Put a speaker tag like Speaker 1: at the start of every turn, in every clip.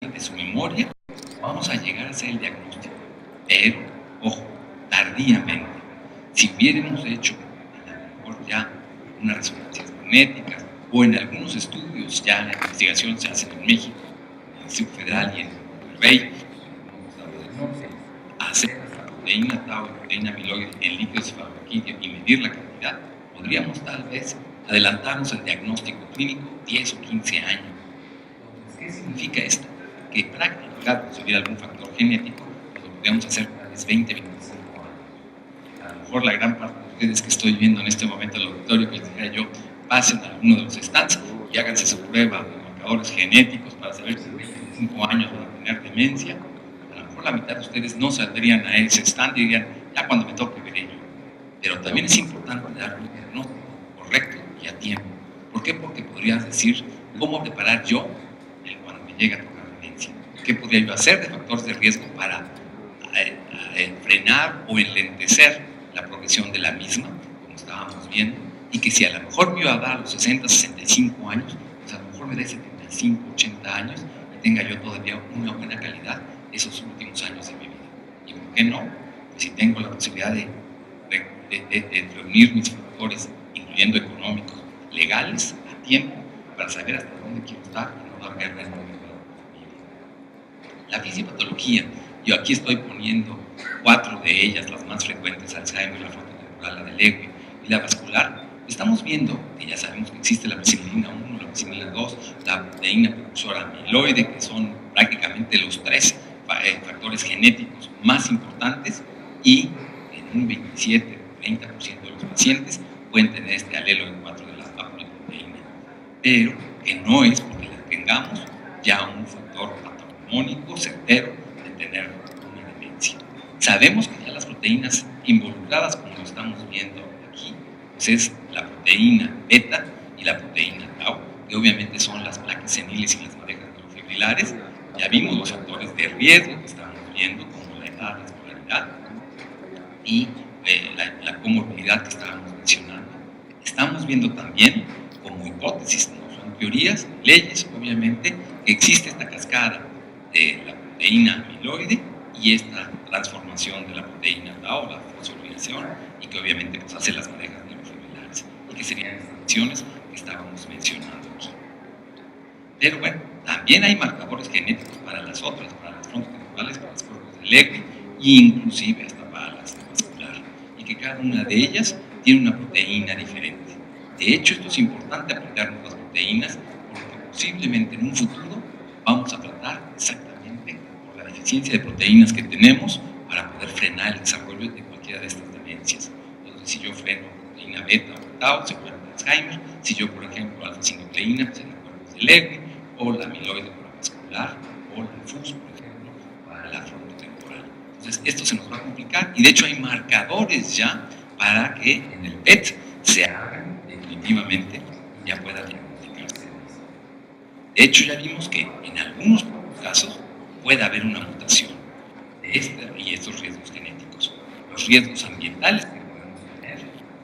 Speaker 1: de su memoria, vamos a llegar a hacer el diagnóstico. Pero, ojo, tardíamente. Si hubiéramos hecho, a lo mejor ya, unas resonancias magnéticas, o en algunos estudios, ya la investigación se hace en México, en el Instituto Federal y en Monterrey, hacer la proteína tau y proteína amiloide en líquido cefalorraquídeo y medir la cantidad, podríamos tal vez adelantarnos al diagnóstico clínico 10 o 15 años. ¿Qué significa esto? Que prácticamente si hubiera algún factor genético, lo podríamos hacer tal vez 20, 25 años. A lo mejor la gran parte de ustedes que estoy viendo en este momento en el auditorio, que les diría yo, pasen a alguno de los stands y háganse su prueba de marcadores genéticos para saber si en 25 años van a tener demencia. A lo mejor la mitad de ustedes no saldrían a ese stand y dirían, ya cuando me toque veré yo. Pero también es importante dar un diagnóstico correcto y a tiempo. ¿Por qué? Porque podrías decir, ¿cómo preparar yo cuando me llegue a tocar demencia? ¿Qué podría yo hacer de factores de riesgo para frenar o enlentecer la progresión de la misma, como estábamos viendo? Y que si a lo mejor me iba a dar a los 60, 65 años, pues a lo mejor me dé 75, 80 años y tenga yo todavía una buena calidad esos últimos años de mi vida. ¿Y por qué no? Pues si tengo la posibilidad de reunir mis factores, incluyendo económicos, legales, a tiempo, para saber hasta dónde quiero estar y no dar guerra en medio de la vida. La fisiopatología, yo aquí estoy poniendo 4 de ellas, las más frecuentes: Alzheimer, la frontotemporal, la de Lewy y la vascular. Estamos viendo que ya sabemos que existe la mesilina 1, la mesilina 2, la proteína precursora amiloide, que son prácticamente los 3 factores genéticos más importantes, y en un 27 o 30% de los pacientes pueden tener este alelo en 4 de la apolipoproteína, pero que no es porque la tengamos ya un factor patognomónico certero de tener una demencia. Sabemos que ya las proteínas involucradas, como lo estamos viendo aquí, pues es la proteína beta y la proteína tau, que obviamente son las placas seniles y las madejas neurofibrilares. Ya vimos los factores de riesgo que estamos viendo, como la edad, la escolaridad y la comorbilidad que estábamos mencionando. Estamos viendo también, como hipótesis, no son teorías, leyes, obviamente, que existe esta cascada de la proteína amiloide y esta transformación de la proteína tau, la fosforilación, y que obviamente pues, hace las madejas neurofibrilares, y que serían estas acciones que estábamos mencionando aquí. Pero bueno, también hay marcadores genéticos para las otras, para las frontotemporales, para los cuerpos de Lewy, e inclusive hasta para las vasculares, y que cada una de ellas tiene una proteína diferente. De hecho, esto es importante aprendernos las proteínas, porque posiblemente en un futuro vamos a tratar exactamente por la deficiencia de proteínas que tenemos para poder frenar el desarrollo de cualquiera de estas demencias. Entonces, si yo freno proteína beta o tau, se puede Alzheimer. Si yo, por ejemplo, alfa-sinucleína, pues en los cuerpos de Lewy, o la amiloide para vascular, o la FUS, por ejemplo, para la frontotemporal. Entonces, esto se nos va a complicar, y de hecho hay marcadores ya para que en el PET se hagan definitivamente y ya pueda diagnosticarse. De hecho, ya vimos que en algunos casos puede haber una mutación de y estos riesgos genéticos. Los riesgos ambientales que podemos tener,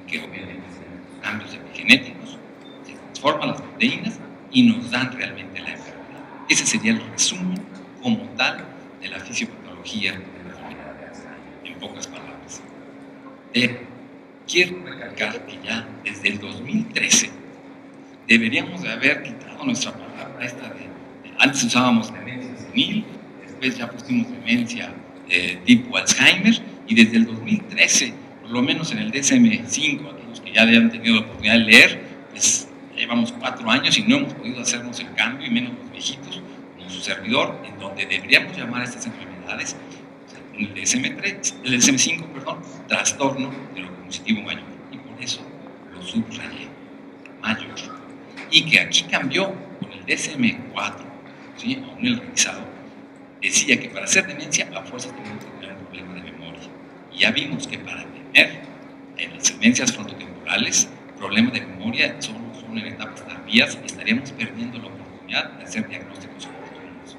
Speaker 1: que obviamente son cambios epigenéticos, se transforman las proteínas y nos dan realmente la enfermedad. Ese sería el resumen como tal de la fisiopatología de la enfermedad de Alzheimer, en pocas palabras. Quiero recalcar que ya desde el 2013 deberíamos de haber quitado nuestra palabra esta antes usábamos demencia senil, después ya pusimos demencia tipo Alzheimer, y desde el 2013, por lo menos en el DSM-5, aquellos que ya habían tenido la oportunidad de leer, pues llevamos 4 años y no hemos podido hacernos el cambio, y menos los viejitos, como su servidor, en donde deberíamos llamar a estas enfermedades, en el DSM-5, trastorno de lo cognitivo mayor, y por eso lo subrayé, mayor. Y que aquí cambió con el DSM-4, ¿sí? Aún el revisado, decía que para hacer demencia a fuerzas tenemos que tener un problema de memoria. Y ya vimos que para tener en las demencias frontotemporales problemas de memoria son en etapas tardías, estaríamos perdiendo la oportunidad de hacer diagnósticos oportunos.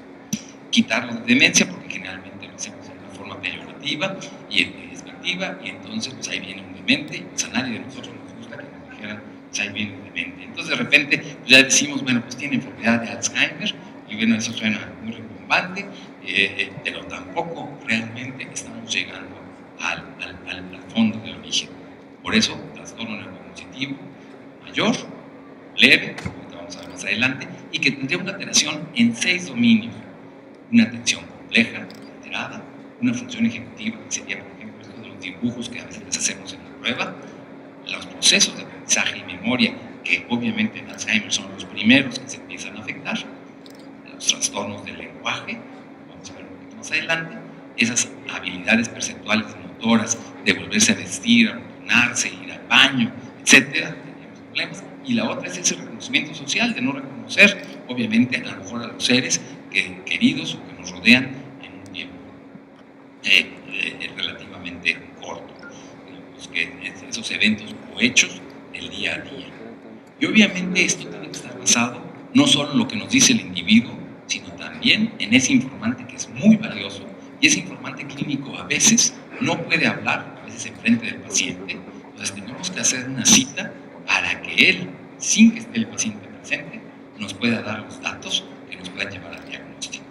Speaker 1: Quitarlo de demencia, porque generalmente lo hacemos de una forma peyorativa y despectiva, y entonces pues ahí viene un demente. Pues a nadie de nosotros nos gusta que nos dijeran pues ahí viene un demente. Entonces de repente pues, ya decimos, bueno, pues tiene enfermedad de Alzheimer, y bueno, eso suena muy recomendable. combate, pero tampoco realmente estamos llegando al fondo del origen. Por eso, trastorno neurocognitivo mayor, leve, ahorita vamos a ver más adelante, y que tendría una alteración en 6 dominios: una atención compleja, alterada, una función ejecutiva, que sería, por ejemplo, esto de los dibujos que a veces les hacemos en la prueba, los procesos de aprendizaje y memoria, que obviamente en Alzheimer son los primeros que se empiezan a afectar, los trastornos del lenguaje, vamos a ver un poquito más adelante, esas habilidades perceptuales motoras de volverse a vestir, a abotonarse, ir al baño, etcétera, tenemos problemas. Y la otra es ese reconocimiento social, de no reconocer, obviamente, a lo mejor a los seres queridos o que nos rodean en un tiempo relativamente corto. Digamos que esos eventos o hechos del día a día. Y obviamente esto tiene que estar basado no solo en lo que nos dice el individuo, sino también en ese informante que es muy valioso, y ese informante clínico a veces no puede hablar, a veces enfrente del paciente. Entonces tenemos que hacer una cita para que él, sin que esté el paciente presente, nos pueda dar los datos que nos puedan llevar al diagnóstico.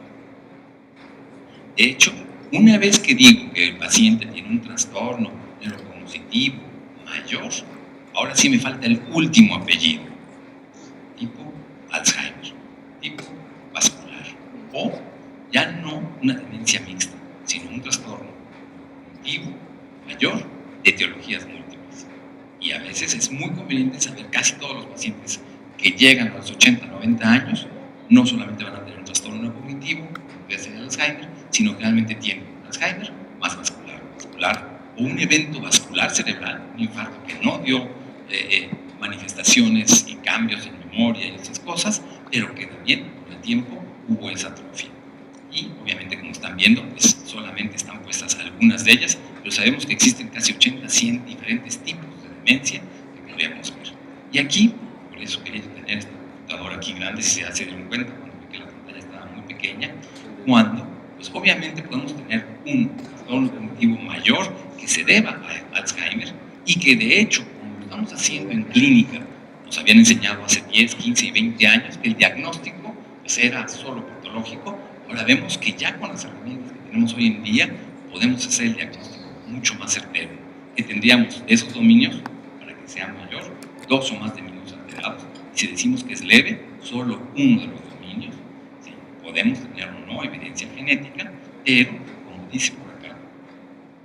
Speaker 1: De hecho, una vez que digo que el paciente tiene un trastorno neurocognitivo mayor, ahora sí me falta el último apellido, tipo Alzheimer, tipo vascular, o ya no una demencia mixta, sino un trastorno cognitivo mayor de etiologías múltiples. Y a veces es muy conveniente saber, casi todos los pacientes que llegan a los 80, 90 años, no solamente van a tener un trastorno neurocognitivo, como puede ser el Alzheimer, sino que realmente tienen Alzheimer más vascular, o un evento vascular cerebral, un infarto que no dio manifestaciones y cambios en memoria y esas cosas, pero que también con el tiempo hubo esa atrofia. Y obviamente, como están viendo, pues solamente están puestas algunas de ellas, pero sabemos que existen casi 80, 100 diferentes tipos de demencia que podríamos ver. Y aquí, por eso quería tener esta computadora aquí grande, si se dieron cuenta cuando vi que la pantalla estaba muy pequeña, cuando, pues obviamente podemos tener un trastorno cognitivo mayor que se deba a Alzheimer, y que de hecho, como lo estamos haciendo en clínica, nos habían enseñado hace 10, 15 y 20 años que el diagnóstico pues era solo patológico. Ahora vemos que ya con las herramientas que tenemos hoy en día podemos hacer el diagnóstico mucho más certero, que tendríamos esos dominios, para que sea mayor, 2 o más dominios alterados. Y si decimos que es leve, solo uno de los dominios, ¿sí? Podemos tener o no evidencia genética, pero, como dice por acá,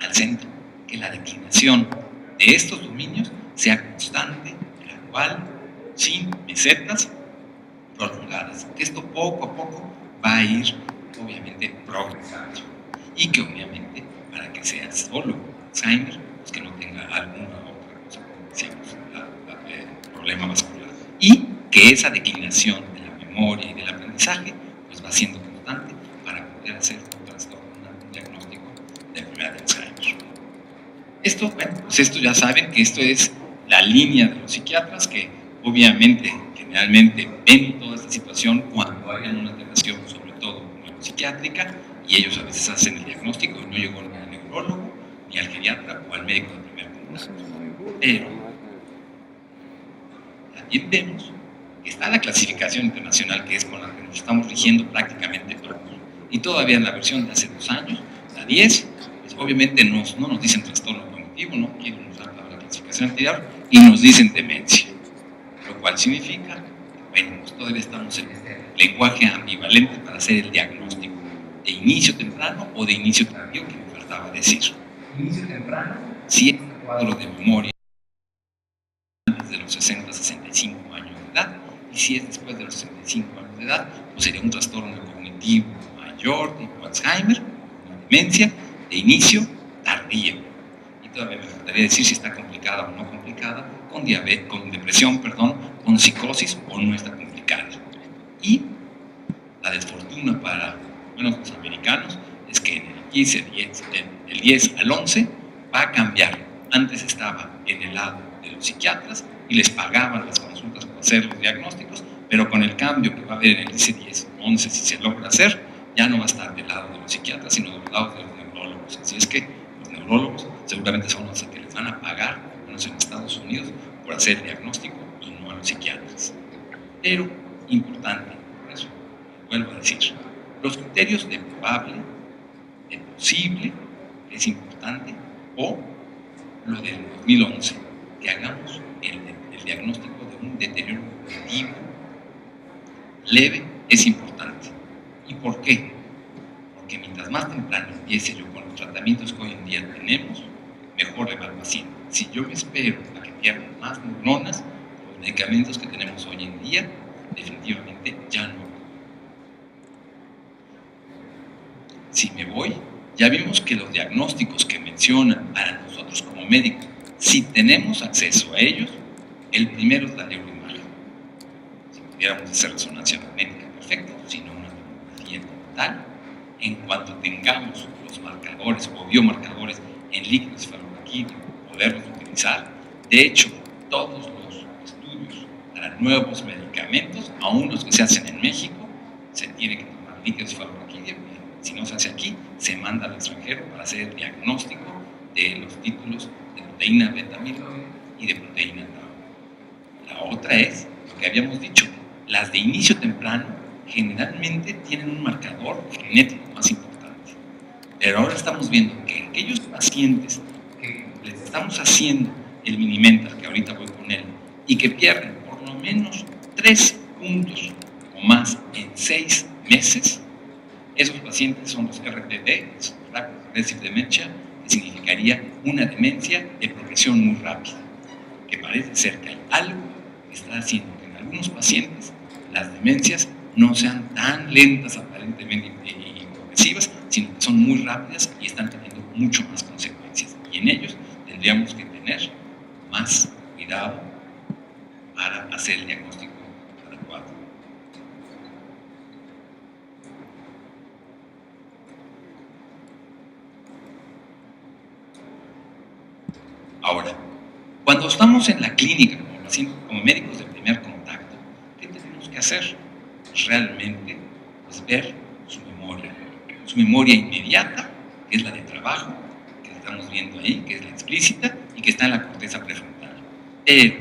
Speaker 1: al centro, que la declinación de estos dominios sea constante, gradual, sin mesetas prolongadas, que esto poco a poco va a ir obviamente progresando, y que obviamente para que sea solo Alzheimer, pues que no tenga alguna otra cosa, como decíamos, el problema vascular, y que esa declinación de la memoria y del aprendizaje pues va siendo constante para poder hacer un trastorno, un diagnóstico de enfermedad de Alzheimer. Esto, bueno, pues esto ya saben que esto es la línea de los psiquiatras, que obviamente generalmente ven toda esta situación cuando hay una alteración, sobre todo neuropsiquiátrica, y ellos a veces hacen el diagnóstico y no llegó ni al neurólogo, ni al geriatra o al médico de primer contacto. Pero también vemos que está la clasificación internacional, que es con la que nos estamos rigiendo prácticamente todos, y todavía en la versión de hace 2 años, la 10, pues obviamente no nos dicen trastorno cognitivo, no quieren usar la clasificación anterior, y nos dicen demencia, lo cual significa que, bueno, pues todavía estamos en este lenguaje ambivalente para hacer el diagnóstico de inicio temprano o de inicio tardío, que me faltaba decir. Inicio temprano, si es un cuadro de memoria antes de los 60, 65 años de edad, y si es después de los 65 años de edad, pues sería un trastorno cognitivo mayor, tipo Alzheimer, una demencia de inicio tardío. Y todavía me faltaría decir si está complicada o no complicada, con diabetes, con depresión, perdón, con psicosis o no está complicada. Y la desfortuna para los americanos es que en el 15, del 10 al 11 va a cambiar. Antes estaba en el lado de los psiquiatras y les pagaban las consultas para hacer los diagnósticos, pero con el cambio que va a haber en el 10, 11, si se logra hacer, ya no va a estar del lado de los psiquiatras, sino del lado de los neurólogos. Así es que los neurólogos seguramente son los que les van a pagar, al menos en Estados Unidos, por hacer el diagnóstico y no a los psiquiatras. Pero, importante, por eso vuelvo a decir, Los criterios de probable, de posible, es importante, o lo del 2011, que hagamos el diagnóstico de un deterioro cognitivo leve, es importante. ¿Y por qué? Porque mientras más temprano empiece yo con los tratamientos que hoy en día tenemos, mejor le va al paciente. Si yo me espero a que pierda más neuronas, los medicamentos que tenemos hoy en día, definitivamente ya no. Si me voy, ya vimos que los diagnósticos que mencionan para nosotros como médicos, si tenemos acceso a ellos, el primero es la neuroimagen. Si pudiéramos hacer resonancia magnética, perfecto, sino una tomografía total. En cuanto tengamos los marcadores o biomarcadores en líquidos cefalorraquídeos, poderlos utilizar. De hecho, todos los estudios para nuevos medicamentos, aún los que se hacen en México, se tiene que tomar líquidos cefalorraquídeos. Si no se hace aquí, se manda al extranjero para hacer el diagnóstico de los títulos de proteína beta-amiloide y de proteína tau. La otra es lo que habíamos dicho, las de inicio temprano generalmente tienen un marcador genético más importante. Pero ahora estamos viendo que aquellos pacientes que les estamos haciendo el Minimental, que ahorita voy con él, y que pierden por lo menos 3 puntos o más en 6 meses, esos pacientes son los RTD, Rapid Progressive Dementia, que significaría una demencia de progresión muy rápida, que parece ser que hay algo que está haciendo que en algunos pacientes las demencias no sean tan lentas aparentemente y progresivas, sino que son muy rápidas y están teniendo mucho más consecuencias. Y en ellos tendríamos que tener más cuidado para hacer el diagnóstico adecuado. Ahora, cuando estamos en la clínica como médicos de primer contacto, ¿qué tenemos que hacer? Pues realmente, pues ver su memoria inmediata, que es la de trabajo, que estamos viendo ahí, que es la explícita y que está en la corteza prefrontal. Pero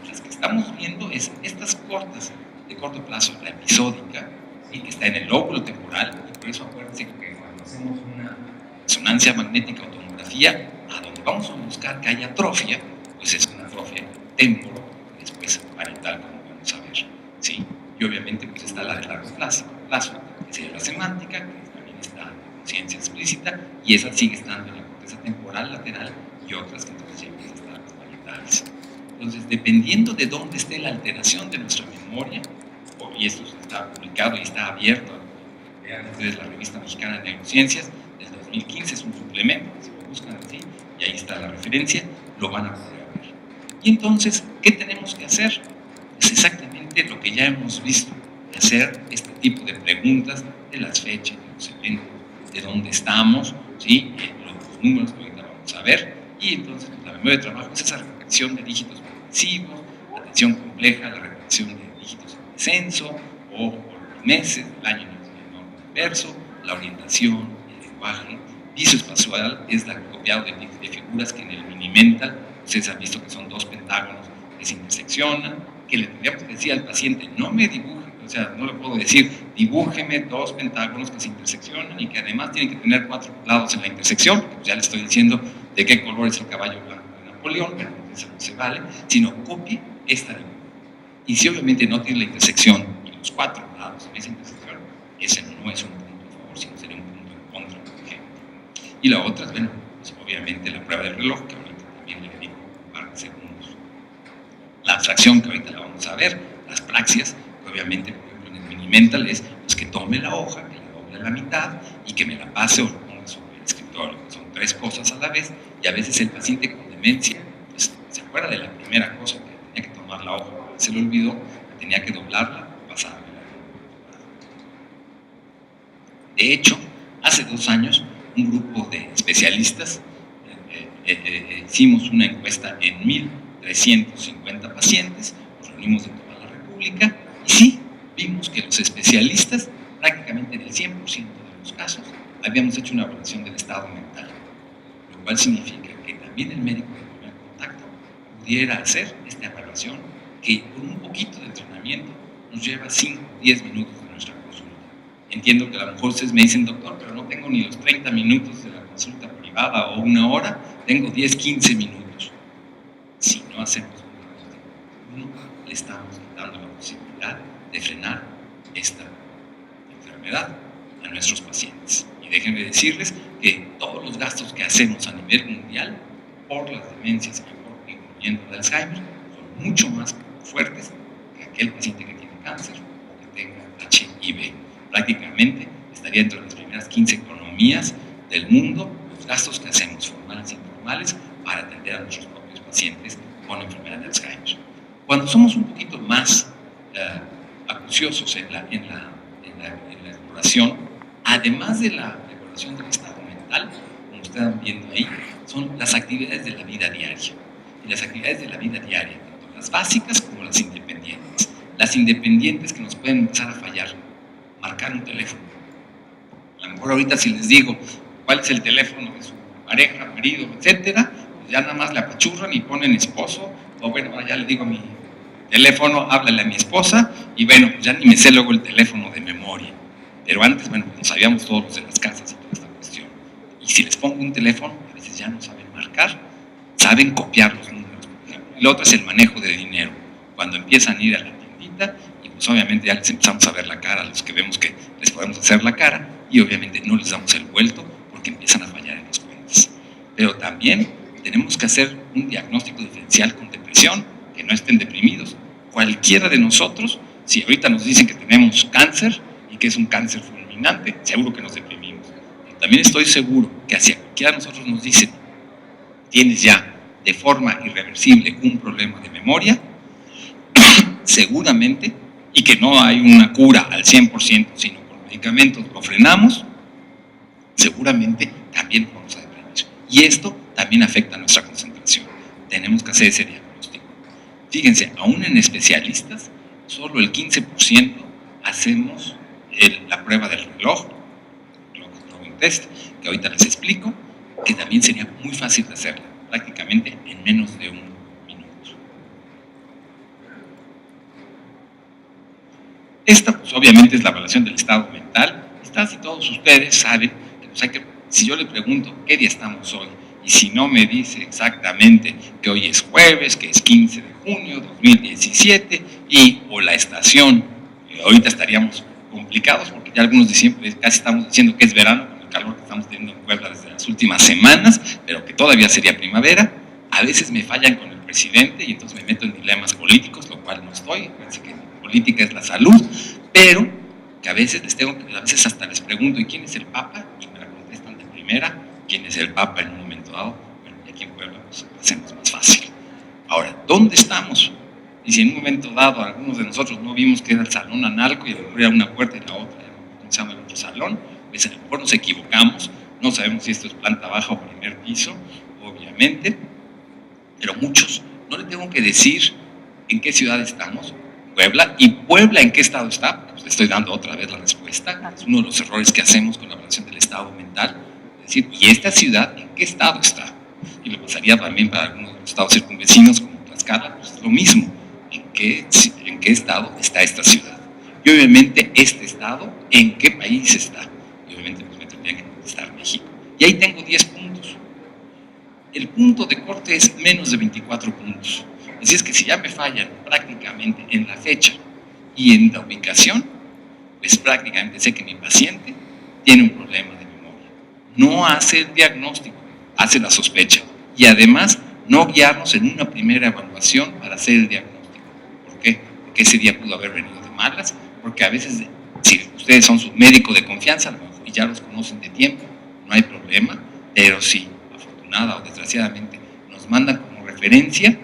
Speaker 1: las que estamos viendo es estas cortas, de corto plazo, la episódica, ¿sí? Que está en el lóbulo temporal, y por eso acuérdense que cuando hacemos una resonancia magnética o tomografía, a donde vamos a buscar que haya atrofia, pues es una atrofia temporo, después parietal, como vamos a ver, ¿sí? Y obviamente pues está la de largo plazo, que sería la semántica, que también está en conciencia explícita, y esa sigue estando en la corteza temporal lateral, y otras que entonces ya empiezan a estar las parietales. Entonces, dependiendo de dónde esté la alteración de nuestra memoria, y esto está publicado y está abierto, vean ustedes la revista mexicana de neurociencias del 2015, es un suplemento, si lo buscan así, y ahí está la referencia, lo van a poder ver. Y entonces, ¿qué tenemos que hacer? Es exactamente lo que ya hemos visto, hacer este tipo de preguntas de las fechas, de los eventos, de dónde estamos, ¿sí? Los números que ahorita vamos a ver, y entonces la memoria de trabajo es esa repetición de dígitos progresivos, la atención compleja, la repetición de dígitos en descenso, o por los meses, el año en orden inverso, la orientación, el lenguaje, visoespacial es el copiado de figuras que en el Minimental ustedes han visto que son 2 pentágonos que se interseccionan, que le tendríamos que decir al paciente, no me dibuje, o sea, no le puedo decir, dibújeme 2 pentágonos que se interseccionan y que además tienen que tener 4 lados en la intersección, porque pues ya le estoy diciendo de qué color es el caballo blanco de Napoleón, pero eso no se vale, sino copie esta dibujo. Y si obviamente no tiene la intersección y los 4 lados en esa intersección, ese no es un punto a favor, sino sería un punto en contra, por ejemplo. Y la otra es, bueno, pues obviamente la prueba del reloj, que ahorita también le digo un par de segundos. La abstracción, que ahorita la vamos a ver, las praxias, que obviamente, por ejemplo, en el Minimental es pues, que tome la hoja, que la doble a la mitad y que me la pase o lo ponga sobre el escritorio. Son 3 cosas a la vez, y a veces el paciente con demencia pues, se acuerda de la primera cosa, que tenía que tomar la hoja, se le olvidó, tenía que doblarla o pasarla. De hecho, hace 2 años, un grupo de especialistas hicimos una encuesta en 1,350 pacientes, nos reunimos de toda la República, y sí, vimos que los especialistas, prácticamente en el 100% de los casos, habíamos hecho una evaluación del estado mental, lo cual significa que también el médico de primer contacto pudiera hacer esta evaluación, que con un poquito de entrenamiento nos lleva 5 o 10 minutos de nuestra consulta. Entiendo que a lo mejor ustedes me dicen, doctor, pero no tengo ni los 30 minutos de la consulta privada o una hora, tengo 10, 15 minutos. Si no hacemos un diagnóstico, no le estamos dando la posibilidad de frenar esta enfermedad a nuestros pacientes. Y déjenme decirles que todos los gastos que hacemos a nivel mundial por las demencias, incluyendo el Alzheimer, son mucho más fuertes que aquel paciente que tiene cáncer o que tenga HIV. Prácticamente estaría entre las primeras 15 economías del mundo los gastos que hacemos, formales e informales, para atender a nuestros propios pacientes con enfermedad de Alzheimer. Cuando somos un poquito más acuciosos en la exploración, además de la evaluación del estado mental, como están viendo ahí, son las actividades de la vida diaria. Y las actividades de la vida diaria, tanto las básicas como las independientes. Las independientes que nos pueden empezar a fallar, marcar un teléfono. A lo mejor ahorita si les digo cuál es el teléfono de su pareja, marido, etcétera, pues ya nada más le apachurran y ponen esposo, o bueno, ahora ya le digo mi teléfono, háblale a mi esposa, y bueno, pues ya ni me sé luego el teléfono de memoria. Pero antes, bueno, pues sabíamos todos los de las casas y toda esta cuestión. Y si les pongo un teléfono, a veces ya no saben marcar, saben copiar los números, por ejemplo. Y lo otro es el manejo de dinero. Cuando empiezan a ir a la tiendita, y pues obviamente ya les empezamos a ver la cara a los que vemos que les podemos hacer la cara, y obviamente no les damos el vuelto porque empiezan a fallar en las cuentas. Pero también tenemos que hacer un diagnóstico diferencial con depresión, que no estén deprimidos. Cualquiera de nosotros, si ahorita nos dicen que tenemos cáncer y que es un cáncer fulminante, seguro que nos deprimimos. Pero también estoy seguro que hacia cualquiera de nosotros nos dicen, tienes ya de forma irreversible un problema de memoria, seguramente, y que no hay una cura al 100%, sino con medicamentos lo frenamos, seguramente también vamos a deprimir. Y esto también afecta a nuestra concentración. Tenemos que hacer ese diagnóstico. Fíjense, aún en especialistas, solo el 15% hacemos la prueba del reloj, Globin Test, que ahorita les explico, que también sería muy fácil de hacerla, prácticamente en menos de un minuto. Esta, pues obviamente, es la evaluación del estado mental. Si todos ustedes saben que, pues, si yo le pregunto qué día estamos hoy, y si no me dice exactamente que hoy es jueves, que es 15 de junio de 2017, o la estación, ahorita estaríamos complicados porque ya algunos de siempre casi estamos diciendo que es verano con el calor que estamos teniendo en Puebla desde las últimas semanas, pero que todavía sería primavera. A veces me fallan con el presidente y entonces me meto en dilemas políticos, lo cual no estoy. Parece que política es la salud, pero que a veces hasta les pregunto, ¿y quién es el Papa? Y me la contestan de primera, ¿quién es el Papa en un momento dado? Bueno, y aquí en Puebla pues lo hacemos más fácil. Ahora, ¿dónde estamos? Y si en un momento dado algunos de nosotros no vimos que era el salón analco y a lo mejor era una puerta y la otra, ¿cómo se llama el otro salón? Pues a lo mejor nos equivocamos, no sabemos si esto es planta baja o primer piso, obviamente, pero muchos, no le tengo que decir en qué ciudad estamos, Puebla, y Puebla en qué estado está, pues le estoy dando otra vez la respuesta, es uno de los errores que hacemos con la evaluación del estado mental, es decir, ¿y esta ciudad en qué estado está? Y lo pasaría también para algunos de los estados circunvecinos como Tlaxcala, pues es lo mismo. ¿En qué estado está esta ciudad? Y obviamente este estado, ¿en qué país está? Y obviamente pues me tendría que contestar México. Y ahí tengo 10 puntos. El punto de corte es menos de 24 puntos. Así es que si ya me fallan prácticamente en la fecha y en la ubicación, pues prácticamente sé que mi paciente tiene un problema de memoria. No hace el diagnóstico, hace la sospecha. Y además, no guiarnos en una primera evaluación para hacer el diagnóstico. ¿Por qué? Porque ese día pudo haber venido de malas, porque a veces, si ustedes son su médico de confianza, a lo mejor ya los conocen de tiempo, no hay problema, pero si, afortunada o desgraciadamente, nos mandan como referencia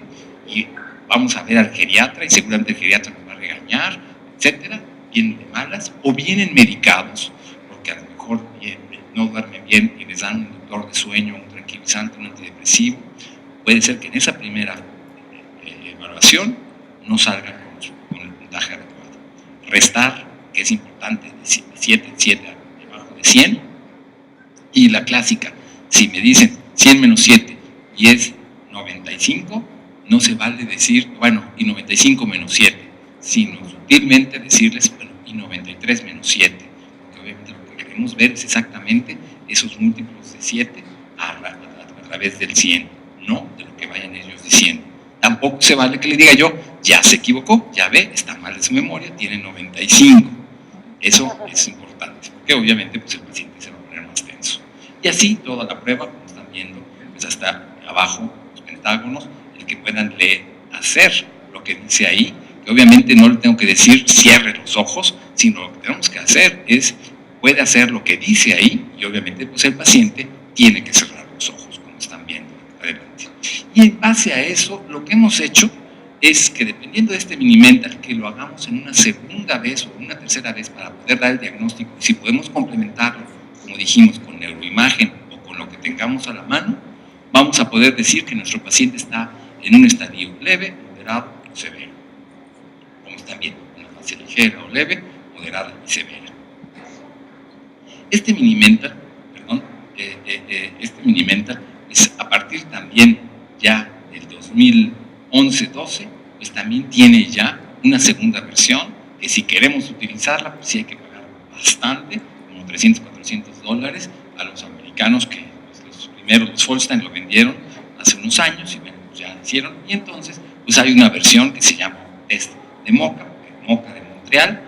Speaker 1: y vamos a ver al geriatra y seguramente el geriatra nos va a regañar, etcétera, vienen de malas o vienen medicados, porque a lo mejor no duermen bien y les dan un inductor de sueño, un tranquilizante, un antidepresivo. Puede ser que en esa primera evaluación no salgan con el puntaje adecuado. Restar, que es importante, de 7 debajo de 100. Y la clásica, si me dicen 100 menos 7 y es 95, no se vale decir, bueno, y 95 menos 7, sino sutilmente decirles, bueno, y 93 menos 7. Porque queremos ver es exactamente esos múltiplos de 7 a través del 100, no de lo que vayan ellos diciendo. Tampoco se vale que le diga yo, ya se equivocó, ya ve, está mal de su memoria, tiene 95. Eso es importante, porque obviamente pues, el paciente se va a poner más tenso. Y así toda la prueba, como están viendo, pues hasta abajo, los pentágonos, el que puedan leer, hacer lo que dice ahí, que obviamente no le tengo que decir cierre los ojos, sino lo que tenemos que hacer es, puede hacer lo que dice ahí, y obviamente pues el paciente tiene que cerrar los ojos, como están viendo adelante. Y en base a eso, lo que hemos hecho es que dependiendo de este mini-mental, que lo hagamos en una segunda vez o una tercera vez para poder dar el diagnóstico, y si podemos complementarlo, como dijimos, con neuroimagen o con lo que tengamos a la mano, vamos a poder decir que nuestro paciente está en un estadio leve, moderado o severo. Como están viendo, una fase ligera o leve, moderada y severa. Este mini-mental, es a partir también ya del 2011-12, pues también tiene ya una segunda versión, que si queremos utilizarla, pues sí hay que pagar bastante, como $300, $400 a los americanos que pues, los primeros, los Folstein, lo vendieron hace unos años y bueno, pues ya lo hicieron. Y entonces, pues hay una versión que se llama test de MoCA, MoCA de Montreal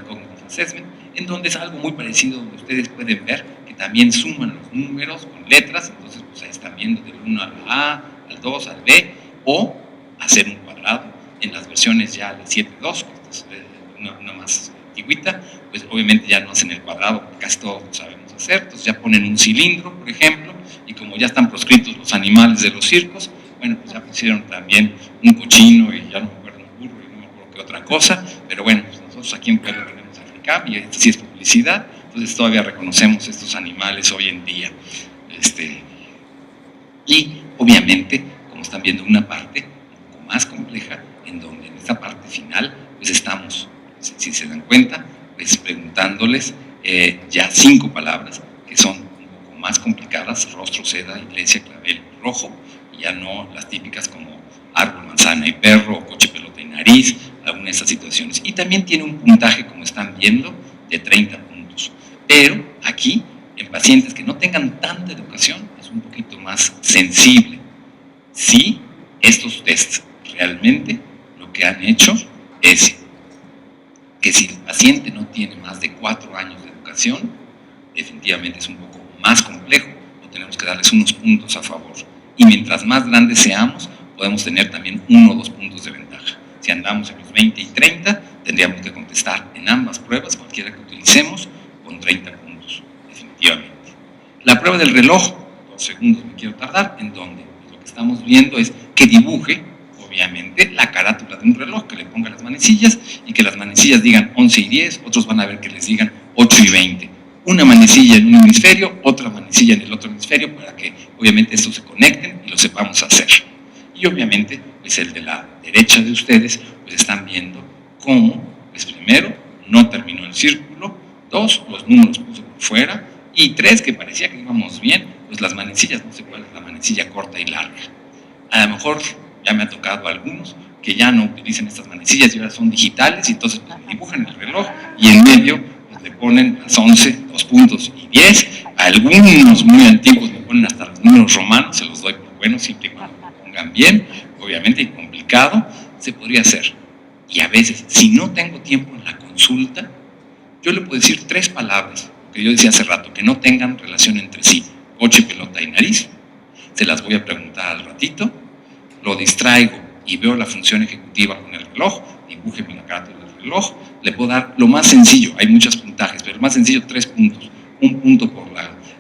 Speaker 1: Cognitive Assessment, en donde es algo muy parecido, donde ustedes pueden ver que también suman los números con letras, entonces pues ahí están viendo del 1 a la A, al 2, al B, o hacer un cuadrado. En las versiones ya de 7.2, que es una más antigüita, pues obviamente ya no hacen el cuadrado, porque casi todos lo sabemos hacer, entonces ya ponen un cilindro, por ejemplo, y como ya están proscritos los animales de los circos, bueno, pues ya pusieron también un cochino y ya no me acuerdo un burro y no me acuerdo qué otra cosa, pero bueno, pues nosotros aquí en Puebla tenemos Africam y esto sí es publicidad, entonces todavía reconocemos estos animales hoy en día. Y obviamente, como están viendo, una parte un poco más compleja, en donde en esta parte final, pues estamos, si se dan cuenta, pues preguntándoles ya 5 palabras que son un poco más complicadas: rostro, seda, iglesia, clavel, rojo, y ya no las típicas como árbol, manzana y perro, o coche, pelota y nariz, alguna de estas situaciones. Y también tiene un puntaje, como están viendo, de 30 puntos. Pero aquí, en pacientes que no tengan tanta educación, es un poquito más sensible. Sí, estos tests realmente lo que han hecho es que si el paciente no tiene más de 4 años de educación, definitivamente es un poco más complejo, o tenemos que darles unos puntos a favor. Y mientras más grandes seamos, podemos tener también 1 o 2 puntos de ventaja. Si andamos en los 20 y 30, tendríamos que contestar en ambas pruebas, cualquiera que utilicemos, con 30 puntos, definitivamente. La prueba del reloj, 2 segundos me quiero tardar, en donde lo que estamos viendo es que dibuje, obviamente, la carátula de un reloj, que le ponga las manecillas y que las manecillas digan 11 y 10, otros van a ver que les digan 8 y 20. Una manecilla en un hemisferio, otra manecilla en el otro hemisferio, para que obviamente estos se conecten y lo sepamos hacer. Y obviamente, pues el de la derecha de ustedes, pues están viendo cómo, pues primero, no terminó el círculo, 2, los números puso por fuera, y 3, que parecía que íbamos bien, pues las manecillas, no sé cuál es la manecilla corta y larga. A lo mejor ya me ha tocado a algunos que ya no utilizan estas manecillas y ahora son digitales, y entonces pues, dibujan el reloj y en medio pues, le ponen las 11, 2 puntos y 10. Algunos muy antiguos le ponen hasta los números romanos, se los doy por buenos, siempre y cuando lo pongan bien, obviamente, y complicado, se podría hacer. Y a veces, si no tengo tiempo en la consulta, yo le puedo decir 3 palabras, que yo decía hace rato, que no tengan relación entre sí, coche, pelota y nariz. Se las voy a preguntar al ratito, lo distraigo y veo la función ejecutiva con el reloj, dibújeme la carátula del reloj, le puedo dar lo más sencillo, hay muchos puntajes, pero el más sencillo 3 puntos, un punto por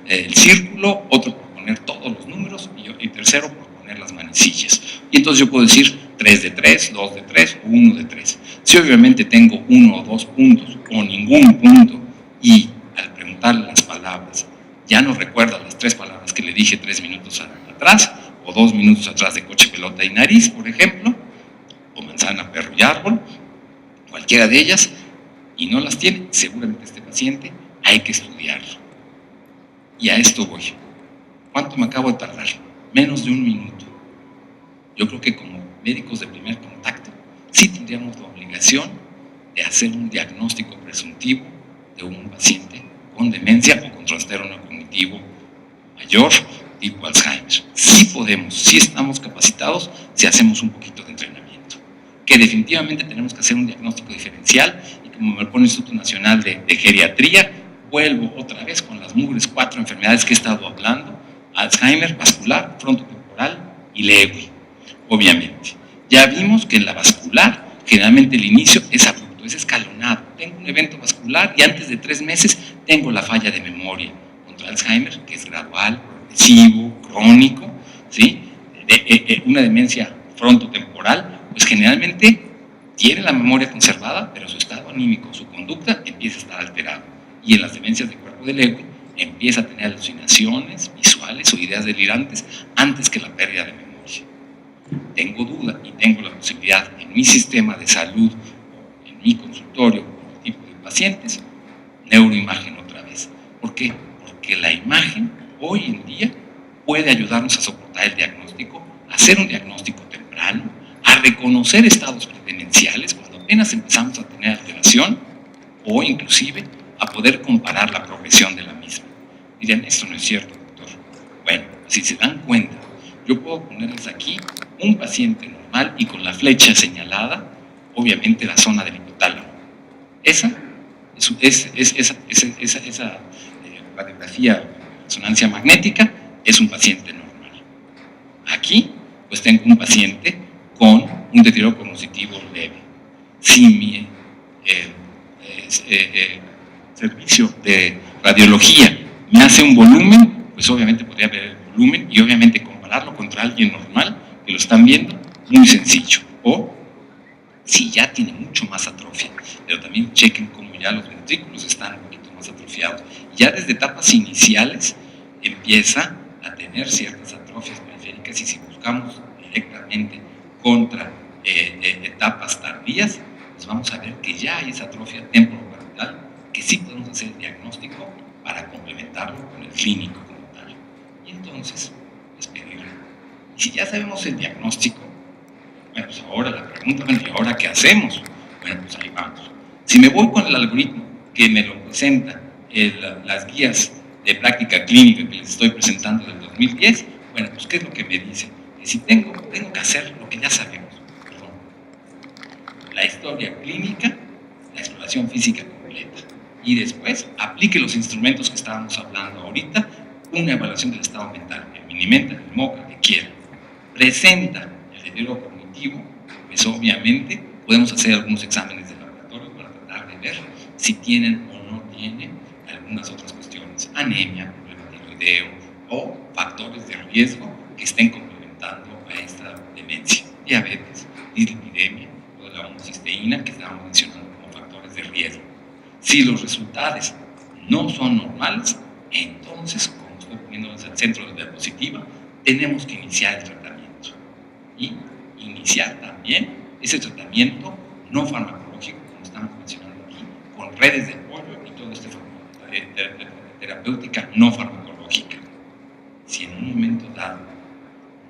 Speaker 1: el círculo, otro por poner todos los números y tercero por poner las manecillas. Y entonces yo puedo decir 3 de 3, 2 de 3 o 1 de 3. Si obviamente tengo 1 o 2 puntos o ningún punto y al preguntarle las palabras ya no recuerda las 3 palabras que le dije 3 minutos atrás, o 2 minutos atrás de coche, pelota y nariz, por ejemplo, o manzana, perro y árbol, cualquiera de ellas, y no las tiene, seguramente este paciente hay que estudiarlo. Y a esto voy. ¿Cuánto me acabo de tardar? Menos de 1 minuto. Yo creo que como médicos de primer contacto, sí tendríamos la obligación de hacer un diagnóstico presuntivo de un paciente con demencia o con trastorno cognitivo mayor tipo Alzheimer. Sí podemos, sí estamos capacitados si hacemos un poquito de entrenamiento. Que definitivamente tenemos que hacer un diagnóstico diferencial y como me pone el Instituto Nacional de Geriatría, vuelvo otra vez con las mugres 4 enfermedades que he estado hablando: Alzheimer, vascular, frontotemporal y Lewy, obviamente. Ya vimos que en la vascular, generalmente el inicio es abrupto, es escalonado. Tengo un evento vascular y antes de 3 meses tengo la falla de memoria. Contra Alzheimer, que es gradual, progresivo, crónico, ¿sí? Una demencia frontotemporal, pues generalmente tiene la memoria conservada, pero su estado anímico, su conducta empieza a estar alterado. Y en las demencias de cuerpo de Lewy empieza a tener alucinaciones visuales o ideas delirantes antes que la pérdida de memoria. Tengo duda y tengo la posibilidad en mi sistema de salud, en mi consultorio, con el tipo de pacientes, neuroimagen otra vez. ¿Por qué? Porque la imagen hoy en día puede ayudarnos a soportar el diagnóstico, a hacer un diagnóstico temprano, a reconocer estados predemenciales cuando apenas empezamos a tener alteración o inclusive a poder comparar la progresión de la misma. Dirán, esto no es cierto, doctor. Bueno, si se dan cuenta, yo puedo ponerles aquí un paciente normal y con la flecha señalada, obviamente la zona del hipotálamo. Esa radiografía resonancia magnética es un paciente normal. Aquí, pues tengo un paciente con un deterioro cognitivo leve. Si mi servicio de radiología me hace un volumen, pues obviamente podría ver el volumen y obviamente compararlo contra alguien normal que lo están viendo, muy sencillo. O si ya tiene mucho más atrofia, pero también chequen cómo ya los ventrículos están un poquito más atrofiados. Ya desde etapas iniciales empieza a tener ciertas atrofias periféricas y si buscamos directamente contra etapas tardías, pues vamos a ver que ya hay esa atrofia temporoparietal que sí podemos hacer el diagnóstico para complementarlo con el clínico como tal. Y entonces, es pedirlo. Y si ya sabemos el diagnóstico, bueno, pues ahora la pregunta, bueno, ¿y ahora qué hacemos? Bueno, pues ahí vamos. Si me voy con el algoritmo que me lo presenta las guías de práctica clínica que les estoy presentando del 2010, bueno, pues ¿qué es lo que me dice? Que si tengo que hacer lo que ya sabemos, perdón, la historia clínica, la exploración física completa, y después aplique los instrumentos que estábamos hablando ahorita, una evaluación del estado mental, el Minimental, el MoCA, que quiera, presenta el deterioro cognitivo, pues obviamente podemos hacer algunos exámenes de laboratorio para tratar de ver si tienen o no tienen algunas otras cuestiones, anemia, problema tiroideo o factores de riesgo que estén complementando a esta demencia, diabetes, dislipidemia, o la homocisteína que estábamos mencionando como factores de riesgo. Si los resultados no son normales, entonces, como estoy poniéndolos al centro de la diapositiva, tenemos que iniciar el tratamiento y iniciar también ese tratamiento no farmacológico, como estamos mencionando aquí, con redes de apoyo y todo este terapéutica no farmacológica. Si en un momento dado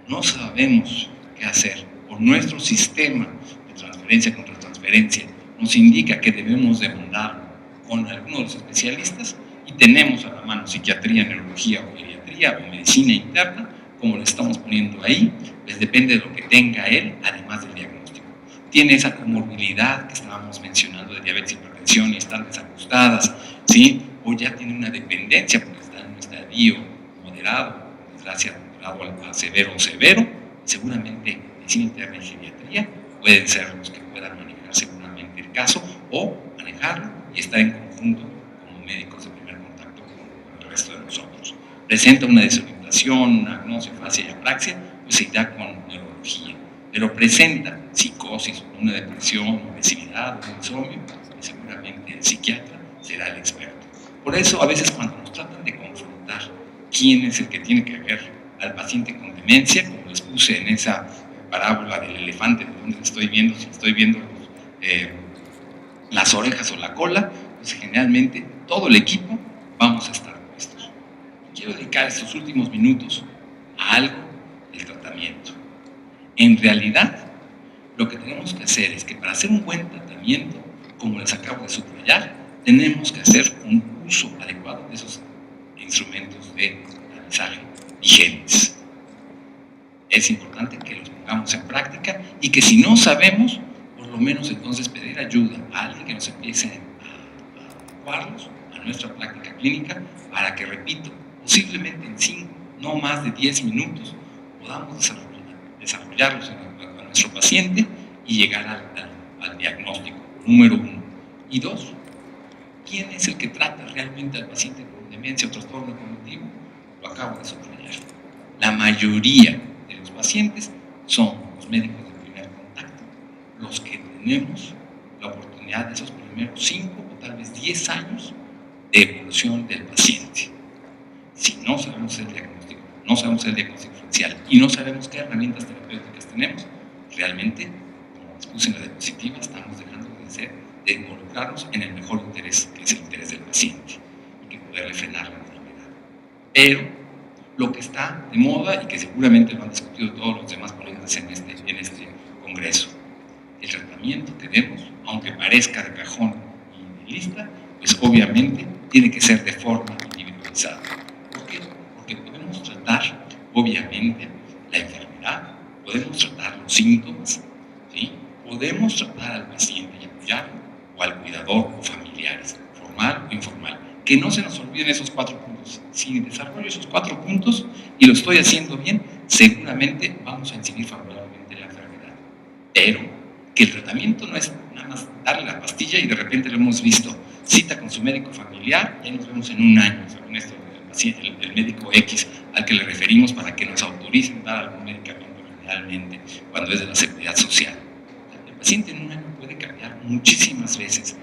Speaker 1: no sabemos qué hacer o nuestro sistema de transferencia contra transferencia nos indica que debemos de mandar con algunos de los especialistas y tenemos a la mano psiquiatría, neurología o geriatría o medicina interna, como le estamos poniendo ahí, pues depende de lo que tenga él, además del diagnóstico. Tiene esa comorbilidad que estábamos mencionando de diabetes y hipertensión y están desajustadas, ¿sí? O ya tiene una dependencia porque está en un estadio moderado, desgracia moderado a severo o severo, seguramente medicina interna y geriatría pueden ser los que puedan manejar seguramente el caso o manejarlo y estar en conjunto como médicos de primer contacto con el resto de nosotros. Presenta una desorientación, una agnosia, y apraxia, pues se irá con neurología. Pero presenta psicosis, una depresión, obesidad, un insomnio, y seguramente el psiquiatra será el experto. Por eso, a veces cuando nos tratan de confrontar quién es el que tiene que ver al paciente con demencia, como les puse en esa parábola del elefante, de donde estoy viendo, si estoy viendo las orejas o la cola, pues generalmente todo el equipo vamos a estar puestos. Quiero dedicar estos últimos minutos a algo del tratamiento. En realidad, lo que tenemos que hacer es que para hacer un buen tratamiento, como les acabo de subrayar, tenemos que hacer un uso adecuado de esos instrumentos de aprendizaje vigentes. Es importante que los pongamos en práctica y que si no sabemos, por lo menos entonces pedir ayuda a alguien que nos empiece a adecuarlos a nuestra práctica clínica para que, repito, posiblemente en 5, no más de 10 minutos, podamos desarrollarlos a nuestro paciente y llegar al diagnóstico, número 1. Y 2, ¿quién es el que trata realmente al paciente con demencia o trastorno cognitivo? Lo acabo de subrayar. La mayoría de los pacientes son los médicos de primer contacto, los que tenemos la oportunidad de esos primeros 5 o tal vez 10 años de evolución del paciente. Si no sabemos el diagnóstico, no sabemos el diagnóstico diferencial y no sabemos qué herramientas terapéuticas tenemos, realmente, como expuse en la diapositiva, estamos dejando de involucrarnos en el mejor interés, que es el interés del paciente, y que poderle frenar la enfermedad. Pero lo que está de moda y que seguramente lo han discutido todos los demás ponentes en este congreso, el tratamiento que demos, aunque parezca de cajón y de lista, pues obviamente tiene que ser de forma individualizada. ¿Por qué? Porque podemos tratar, obviamente, la enfermedad, podemos tratar los síntomas, ¿sí? Podemos tratar al paciente y apoyarlo, o al cuidador o familiares, formal o informal. Que no se nos olviden esos 4 puntos. Si desarrollo esos 4 puntos y lo estoy haciendo bien, seguramente vamos a incidir favorablemente en la enfermedad. Pero que el tratamiento no es nada más darle la pastilla y de repente lo hemos visto, cita con su médico familiar y nos vemos en un año, según esto, el médico X al que le referimos para que nos autoricen dar algún medicamento generalmente cuando es de la seguridad social. El paciente en un año puede cambiar muchísimas veces,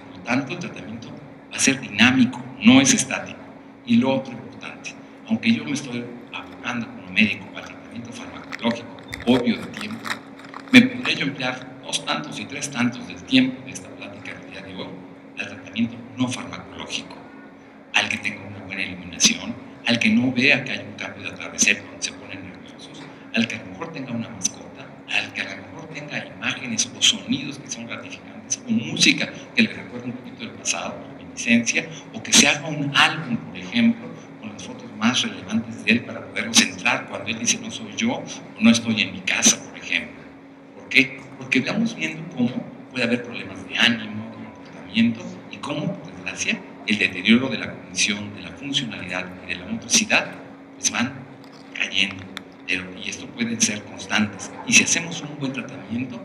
Speaker 1: por lo tanto el tratamiento va a ser dinámico, no es estático. Y lo otro importante, aunque yo me estoy abocando como médico al tratamiento farmacológico, obvio de tiempo, me podría yo emplear 2 tantos y 3 tantos del tiempo de esta plática del día de hoy al tratamiento no farmacológico, al que tenga una buena iluminación, al que no vea que hay un cambio de atardecer cuando se ponen nerviosos, al que a lo mejor tenga una mascota, al que a lo mejor tenga imágenes o sonidos que son gratificantes, o música que le recuerda un poquito del pasado, reminiscencia, o que se haga un álbum, por ejemplo, con las fotos más relevantes de él para poderlo centrar cuando él dice no soy yo o no estoy en mi casa, por ejemplo. ¿Por qué? Porque vamos viendo cómo puede haber problemas de ánimo, de comportamiento y cómo, por desgracia, el deterioro de la cognición, de la funcionalidad y de la motricidad pues van cayendo. Y esto pueden ser constantes. Y si hacemos un buen tratamiento,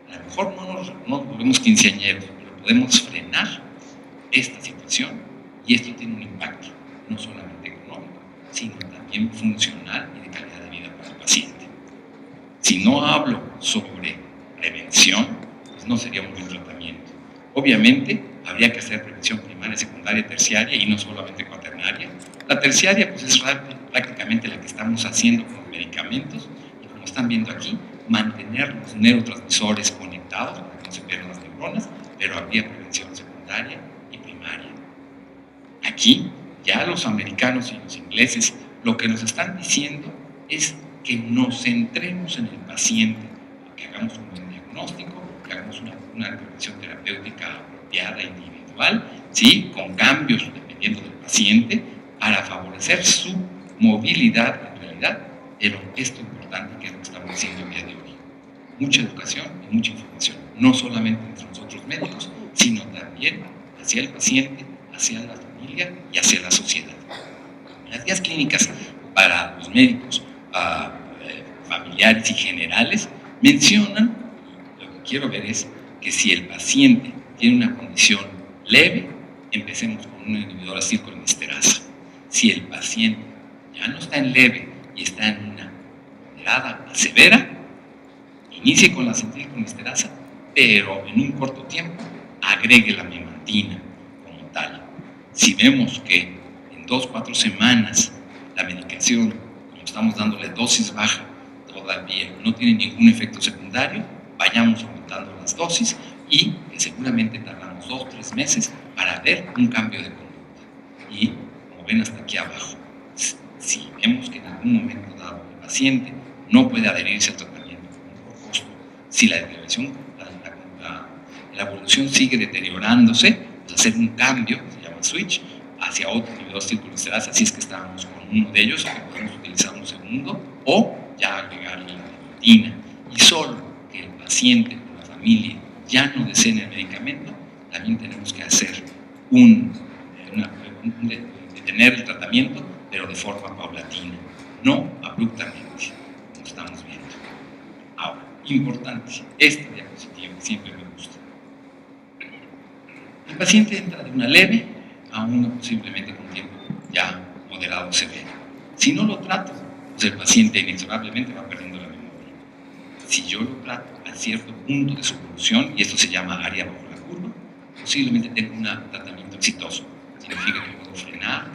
Speaker 1: a lo mejor no nos volvemos quinceañeros, pero podemos frenar esta situación y esto tiene un impacto no solamente económico, sino también funcional y de calidad de vida para el paciente. Si no hablo sobre prevención, pues no sería un buen tratamiento. Obviamente, habría que hacer prevención primaria, secundaria, terciaria y no solamente cuaternaria. La terciaria pues es prácticamente la que estamos haciendo con los medicamentos y como están viendo aquí, mantener los neurotransmisores conectados para que no se pierdan las neuronas, pero habría prevención secundaria y primaria. Aquí ya los americanos y los ingleses lo que nos están diciendo es que nos centremos en el paciente, que hagamos un buen diagnóstico, que hagamos una intervención terapéutica apropiada, individual, ¿sí? Con cambios dependiendo del paciente, para favorecer su movilidad en realidad, pero esto es importante que es lo que estamos haciendo el día de hoy. Mucha educación y mucha información, no solamente entre nosotros médicos, sino también hacia el paciente, hacia la familia y hacia la sociedad. Las guías clínicas para los médicos familiares y generales mencionan, lo que quiero ver es que si el paciente tiene una condición leve, empecemos con un inhibidor acetilcolinesterasa. Si el paciente ya no está en leve y está en una moderada a severa, inicie con la acetilcolinesterasa, pero en un corto tiempo agregue la memantina como tal. Si vemos que en 2-4 semanas la medicación, como estamos dándole dosis baja, todavía no tiene ningún efecto secundario, vayamos aumentando las dosis y que seguramente tardamos 2-3 meses para ver un cambio de conducta. Y como ven hasta aquí abajo, si vemos que en algún momento dado el paciente no puede adherirse al tratamiento por costo, si la evolución sigue deteriorándose, pues hacer un cambio, se llama switch, hacia otro inhibidor de acetilcolinsterasa si es que estábamos con uno de ellos o que podemos utilizar un segundo, o ya agregarle la memantina. Y solo que el paciente o la familia ya no deseen el medicamento, también tenemos que hacer detener el tratamiento, pero de forma paulatina, no abruptamente, como estamos viendo. Ahora, importante, esta diapositiva que siempre me gusta. El paciente entra de una leve a una posiblemente con tiempo ya moderado o severo. Si no lo trato, pues el paciente inexorablemente va perdiendo la memoria. Si yo lo trato a cierto punto de su evolución, y esto se llama área bajo la curva, posiblemente tenga un tratamiento exitoso. Significa que puedo frenar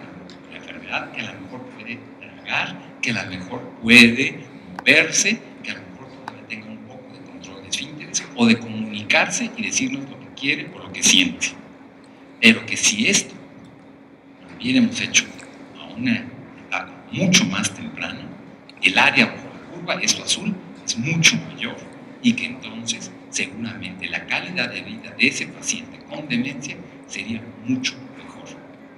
Speaker 1: la enfermedad, que a lo mejor puede tragar, que a lo mejor puede moverse, que a lo mejor todavía tenga un poco de control de esfínteres o de comunicarse y decirnos lo que quiere o lo que siente. Pero que si esto lo hubiéramos hecho a una etapa mucho más temprana, el área bajo la curva, esto azul, es mucho mayor y que entonces seguramente la calidad de vida de ese paciente con demencia sería mucho mejor.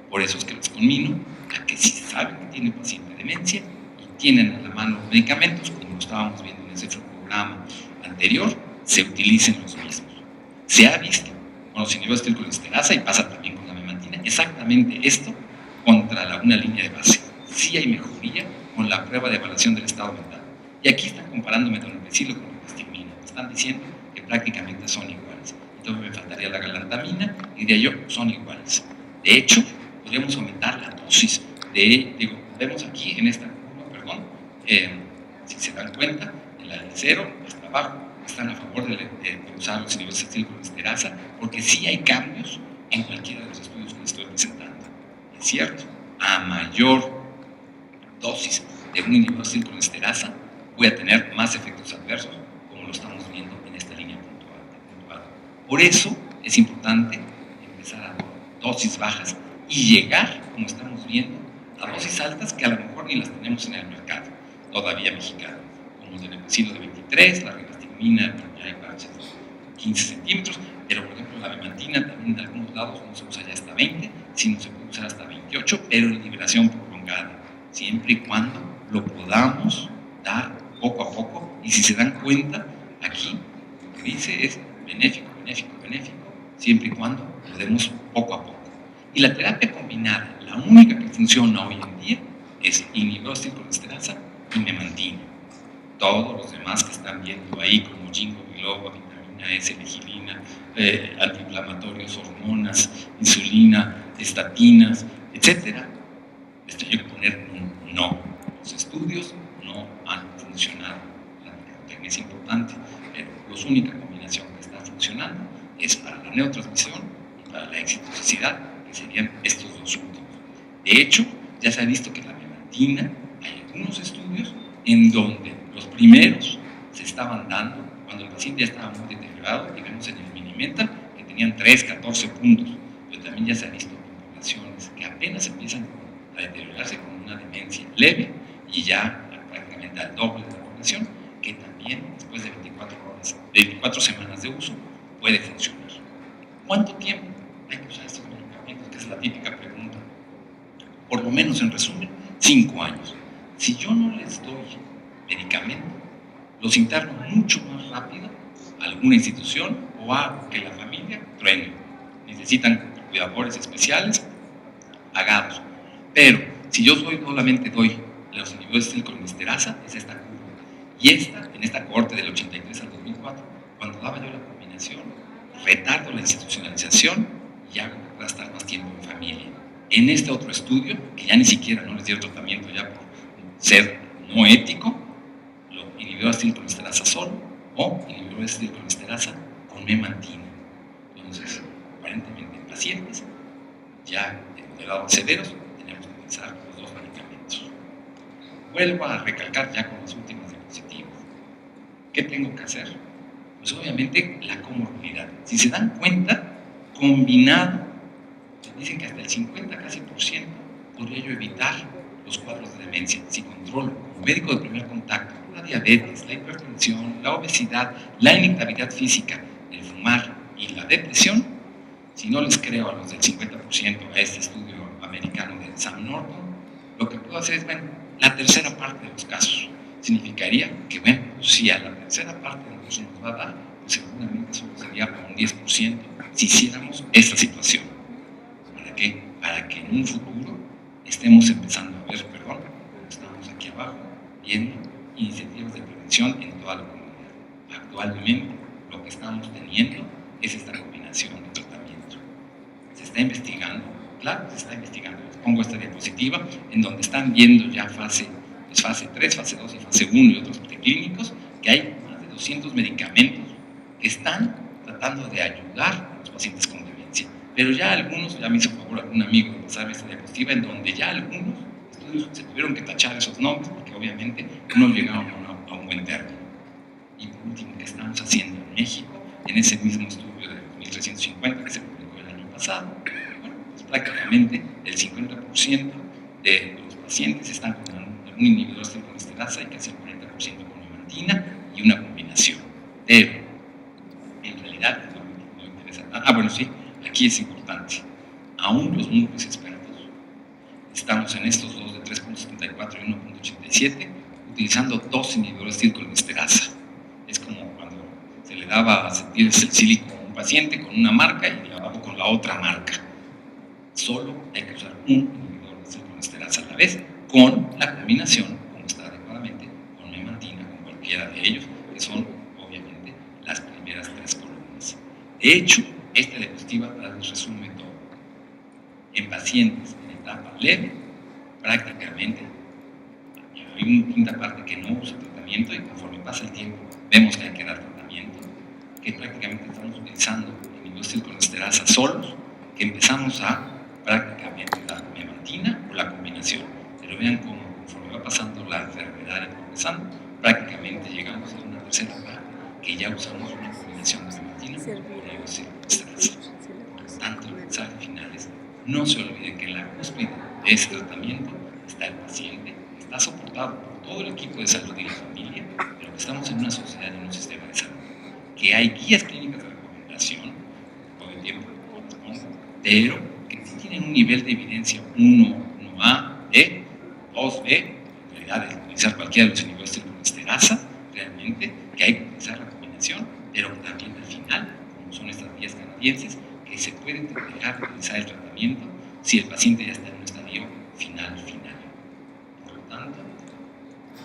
Speaker 1: Por eso es que les conmino a que si saben que tiene paciente demencia y tienen a la mano los medicamentos, como lo estábamos viendo en ese programa anterior, se utilicen los mismos. Se ha visto con los inhibidores de acetilcolinsterasa y pasa también con la memantina, exactamente esto contra una línea de base. Sí hay mejoría con la prueba de evaluación del estado mental. Y aquí están comparando metronidazol con rivastigmina. Están diciendo que prácticamente son iguales. Entonces me faltaría la galantamina y diría yo, son iguales. De hecho, podríamos aumentar la dosis vemos aquí en esta curva, si se dan cuenta, en la del 0 hasta abajo, están a favor de usar los inhibidores de acetilcolinsterasa, porque sí hay cambios en cualquiera de los estudios que les estoy presentando. Es cierto, a mayor dosis de un inhibidor de acetilcolinsterasa, voy a tener más efectos adversos, como lo estamos viendo en esta línea puntual. Por eso es importante empezar a dosis bajas y llegar, como estamos viendo, a dosis altas que a lo mejor ni las tenemos en el mercado, todavía mexicano, como el Delepacilo de 23, la rivastigmina, ya hay parches de 15 centímetros, pero por ejemplo la memantina también en algunos lados no se usa ya hasta 20, sino se puede usar hasta 28, pero en liberación prolongada, siempre y cuando lo podamos dar poco a poco, y si se dan cuenta, aquí lo que dice es benéfico, siempre y cuando lo demos poco a poco. Y la terapia combinada, la única que funciona hoy en día, es inhibidor de acetilcolinsterasa y memantina. Todos los demás que están viendo ahí, como ginkgo biloba, vitamina S, vigilina, antiinflamatorios, hormonas, insulina, estatinas, etc., les tengo que poner un no. Los estudios no han funcionado. La mercadotecnia es importante, pero la única combinación que está funcionando es para la neurotransmisión y para la exitosidad, que serían estos dos últimos. De hecho, ya se ha visto que la memantina, hay algunos estudios en donde los primeros se estaban dando cuando el paciente ya estaba muy deteriorado, y vemos en el Minimental que tenían 3, 14 puntos, pero también ya se ha visto en poblaciones que apenas empiezan a deteriorarse con una demencia leve y ya prácticamente al doble de la población, que también después de 24 semanas de uso puede funcionar. ¿Cuánto tiempo hay que usar estos medicamentos? Que es la típica pregunta. Por lo menos, en resumen, 5 años. Si yo no les doy medicamento, los interno mucho más rápido a alguna institución o hago que la familia truene. Necesitan cuidadores especiales pagados. Pero si yo solamente doy los inhibidores de acetilcolinsterasa, es esta curva. Y en esta cohorte del 83 al 2004, cuando daba yo la combinación, retardo la institucionalización y hago que pueda estar más tiempo en familia. En este otro estudio, que ya ni siquiera no les dio tratamiento ya por ser no ético, los inhibidores de acetilcolinsterasa solo o inhibidores de acetilcolinsterasa con memantina. Entonces, aparentemente en pacientes ya de moderados severos tenemos que utilizar los dos medicamentos. Vuelvo a recalcar ya con las últimas diapositivas. ¿Qué tengo que hacer? Pues obviamente la comorbilidad. Si se dan cuenta, combinado, dicen que hasta el 50% casi podría yo evitar los cuadros de demencia si controlo como médico de primer contacto la diabetes, la hipertensión, la obesidad, la inactividad física, el fumar y la depresión. Si no les creo a los del 50%, a este estudio americano de Sam Norton, lo que puedo hacer es, bueno, la tercera parte de los casos. Significaría que, bueno, si a la tercera parte de los que nos va a dar, pues seguramente solo sería un 10% si hiciéramos esta situación. ¿Para qué? Para que en un futuro estemos empezando a ver, perdón, estamos aquí abajo, viendo iniciativas de prevención en toda la comunidad. Actualmente, lo que estamos teniendo es esta combinación de tratamiento. Se está investigando, claro, se está investigando. Les pongo esta diapositiva en donde están viendo ya fase 3, fase 2 y fase 1 y otros preclínicos, que hay más de 200 medicamentos que están tratando de ayudar a los pacientes con demencia. Pero ya algunos, ya me hizo favor algún amigo de pasar esta diapositiva, en donde ya algunos estudios se tuvieron que tachar esos nombres porque obviamente no llegaron a un buen término. Y por último, ¿qué estamos haciendo en México? En ese mismo estudio de 2350 que se publicó el año pasado, bueno, pues prácticamente el 50% de los pacientes están con un inhibidor de cetonesterasa y casi el 40% con memantina y una combinación. Pero, en realidad, no interesa. Bueno, sí, aquí es importante. Aún los múltiples expertos, estamos en estos dos de 3.74 y 1.87, utilizando 2 inhibidores de cetonesterasa. Es como cuando se le daba acetilsalicílico a un paciente con una marca y le daba con la otra marca. Solo hay que usar un inhibidor de cetonesterasa a la vez, con la combinación, como está adecuadamente, con memantina, con cualquiera de ellos, que son obviamente las primeras 3 columnas. De hecho, esta diapositiva resume todo. En pacientes en etapa leve, prácticamente hay una quinta parte que no usa tratamiento y conforme pasa el tiempo vemos que hay que dar tratamiento, que prácticamente estamos utilizando inhibidores de cetonesterasa solos, que empezamos a prácticamente dar memantina o la combinación. Pero vean cómo conforme va pasando la enfermedad y progresando, prácticamente llegamos a una tercera parte que ya usamos una combinación de memantina con inhibidores de cetonesterasa. Por lo tanto, el mensaje final es: no se olvide que en la cúspide de ese tratamiento está el paciente, está soportado por todo el equipo de salud y la familia, pero que estamos en una sociedad y en un sistema de salud, que hay guías clínicas de recomendación, todo el tiempo corresponde, pero que sí tienen un nivel de evidencia 1A, B, 2B, en realidad de utilizar cualquiera de los inhibidores de cetonesterasa, realmente, que hay que utilizar la combinación, pero también al final, como son estas guías canadienses, que se puede dejar de utilizar el tratamiento si el paciente ya está en un estadio final. Por lo tanto,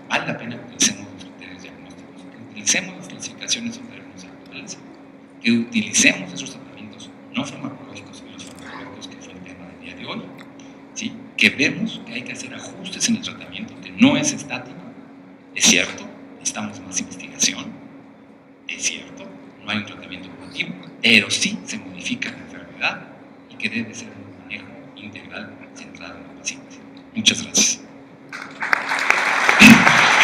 Speaker 1: vale la pena que utilicemos los criterios diagnósticos, que utilicemos las clasificaciones en términos actuales, que utilicemos esos tratamientos no farmacológicos y los farmacológicos, que fue el tema del día de hoy, ¿sí? Que vemos que hay que hacer ajustes en el tratamiento, que no es estático, es cierto, necesitamos más investigación, es cierto, no hay un tratamiento curativo, pero sí se modifica la enfermedad y que debe ser un manejo integral centrado en el paciente. Muchas gracias.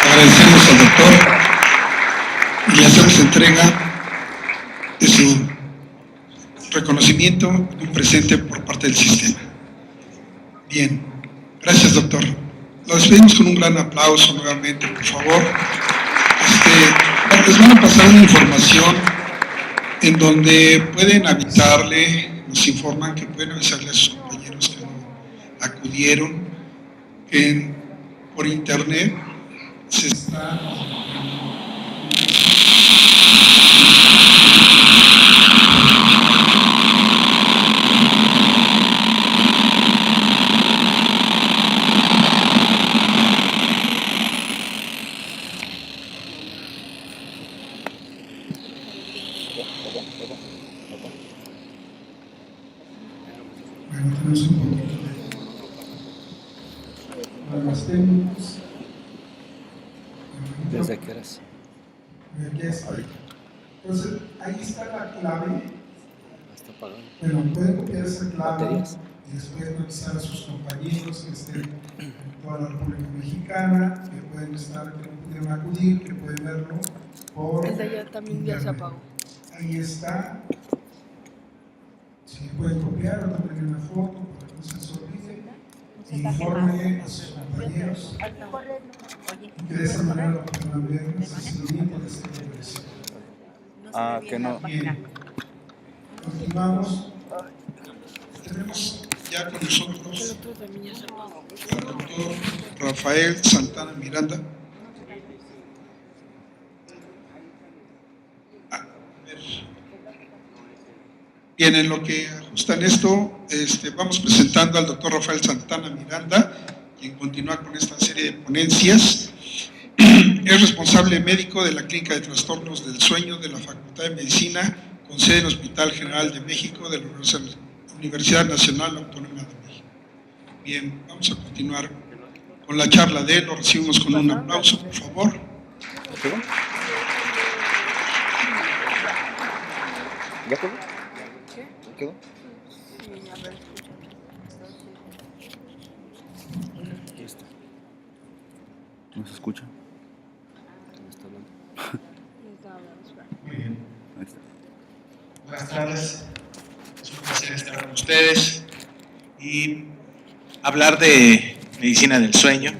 Speaker 2: Agradecemos al doctor y le hacemos entrega de su reconocimiento y un presente por parte del sistema. Bien, gracias doctor. Lo despedimos con un gran aplauso nuevamente, por favor. Les van a pasar una información en donde pueden avisarle, nos informan que pueden avisarle a sus compañeros que no acudieron, que por internet se está tenemos un poquito de las técnicas.
Speaker 3: ¿Desde qué horas?
Speaker 2: Aquí está. Entonces, ahí está la clave.
Speaker 3: Está apagado.
Speaker 2: Bueno, pueden copiar esa clave
Speaker 3: ¿Baterías?
Speaker 2: y después avisar a sus compañeros que estén en toda la República Mexicana, que pueden estar, que no pudieron acudir, que pueden verlo por
Speaker 4: El de allá también ya se
Speaker 2: internet.
Speaker 4: apagó.
Speaker 2: Ahí está. Si pueden copiar o tomen una foto para que no se les olvide. Informe a sus compañeros y que de esa manera lo puedan ver en el seguimiento de esta conversación.
Speaker 3: Que no.
Speaker 2: Bien, continuamos. Tenemos ya con nosotros al doctor Rafael Santana Miranda. Bien, en lo que ajustan esto, vamos presentando al doctor Rafael Santana Miranda, quien continúa con esta serie de ponencias. Es responsable médico de la Clínica de Trastornos del Sueño de la Facultad de Medicina, con sede en el Hospital General de México de la Universidad Nacional Autónoma de México. Bien, vamos a continuar con la charla de él. Lo recibimos con un aplauso, por favor.
Speaker 3: ¿Ya quedó? ¿Quedó? Listo. ¿No se escucha? ¿Quién está hablando?
Speaker 2: Muy bien.
Speaker 3: Ahí está.
Speaker 2: Buenas tardes. Es un placer estar con ustedes y hablar de medicina del sueño.